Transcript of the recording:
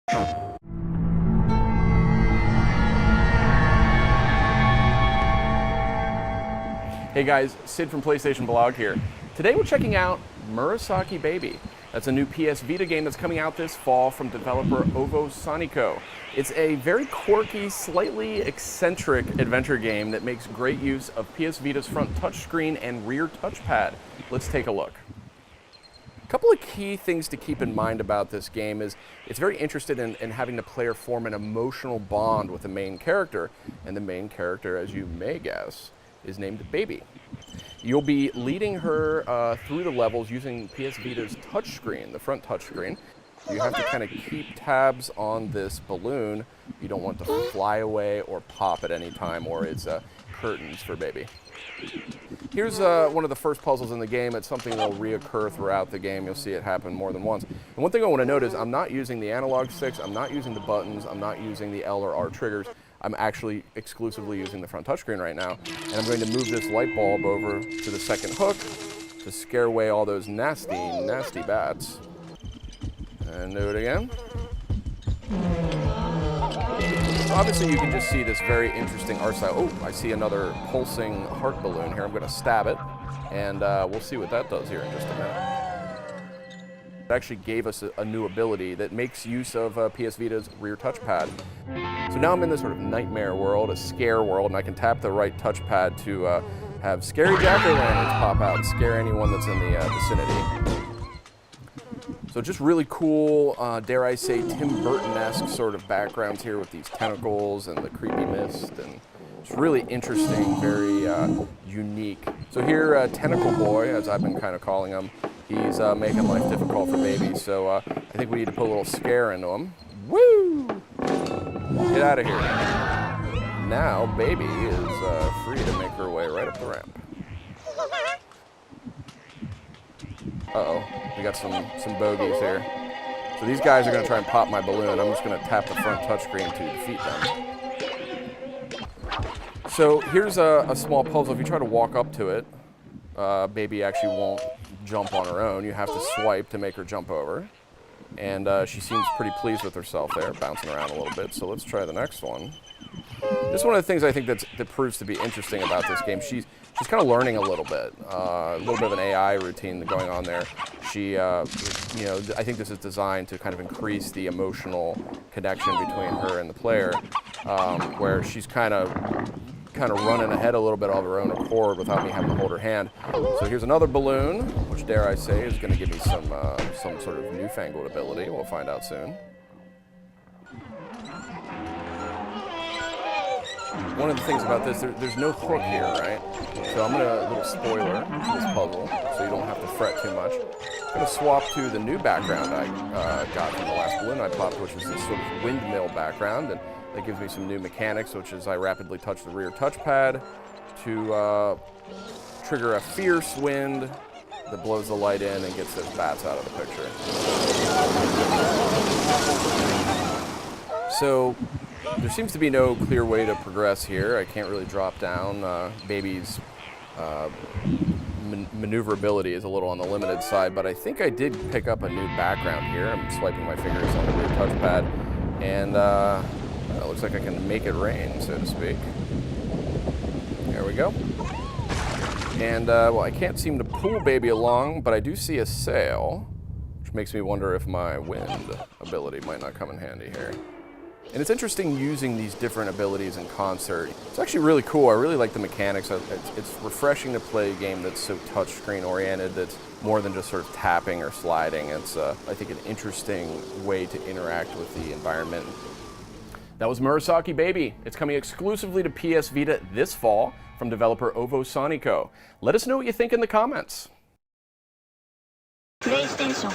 Hey guys, Sid from PlayStation Blog here. Today we're checking out Murasaki Baby. That's a new PS Vita game that's coming out this fall from developer Sony. It's a very quirky, slightly eccentric adventure game that makes great use of PS Vita's front touchscreen and rear touchpad. Let's take a look. A couple of key things to keep in mind about this game is it's very interested in having the player form an emotional bond with the main character, and the main character, as you may guess, is named Baby. You'll be leading her through the levels using PS Vita's touchscreen, the front touchscreen. You have to kind of keep tabs on this balloon. You don't want to fly away or pop at any time, or it's curtains for Baby. Here's one of the first puzzles in the game. It's something that will reoccur throughout the game. You'll see it happen more than once. And one thing I want to note is I'm not using the analog sticks, I'm not using the buttons, I'm not using the L or R triggers. I'm actually exclusively using the front touchscreen right now. And I'm going to move this light bulb over to the second hook to scare away all those nasty, nasty bats. And do it again. Obviously you can just see this very interesting art style. Oh, I see another pulsing heart balloon here. I'm going to stab it, and we'll see what that does here in just a minute. It actually gave us a new ability that makes use of PS Vita's rear touchpad. So now I'm in this sort of nightmare world, a scare world, and I can tap the right touchpad to have scary jack-o'-lanterns pop out and scare anyone that's in the vicinity. So just really cool, dare I say, Tim Burton-esque sort of backgrounds here with these tentacles and the creepy mist, and it's really interesting, very unique. So here, Tentacle Boy, as I've been kind of calling him, he's making life difficult for Baby, so I think we need to put a little scare into him. Woo! Get out of here. Now Baby is free to make her way right up the ramp. Uh-oh, we got some bogeys here. So these guys are going to try and pop my balloon. I'm just going to tap the front touchscreen to defeat them. So here's a small puzzle. If you try to walk up to it, Baby actually won't jump on her own. You have to swipe to make her jump over. And she seems pretty pleased with herself there, bouncing around a little bit. So let's try the next one. This is one of the things I think that proves to be interesting about this game. She's kind of learning a little bit of an AI routine going on there. She, you know, I think this is designed to kind of increase the emotional connection between her and the player, where she's kind of running ahead a little bit of her own accord without me having to hold her hand. So here's another balloon, which dare I say is going to give me some sort of newfangled ability. We'll find out soon. One of the things about this, there's no hook here, right? So I'm going to, a little spoiler to this puzzle, so you don't have to fret too much. I'm going to swap to the new background I got from the last balloon I popped, which is this sort of windmill background, and that gives me some new mechanics, which is I rapidly touch the rear touchpad to trigger a fierce wind that blows the light in and gets those bats out of the picture. So there seems to be no clear way to progress here. I can't really drop down. Baby's maneuverability is a little on the limited side, but I think I did pick up a new background here. I'm swiping my fingers on the rear touchpad, and it looks like I can make it rain, so to speak. There we go. And, well, I can't seem to pull Baby along, but I do see a sail, which makes me wonder if my wind ability might not come in handy here. And it's interesting using these different abilities in concert. It's actually really cool. I really like the mechanics. It's refreshing to play a game that's so touchscreen oriented, that's more than just sort of tapping or sliding. It's, I think, an interesting way to interact with the environment. That was Murasaki Baby. It's coming exclusively to PS Vita this fall from developer Sony. Let us know what you think in the comments. PlayStation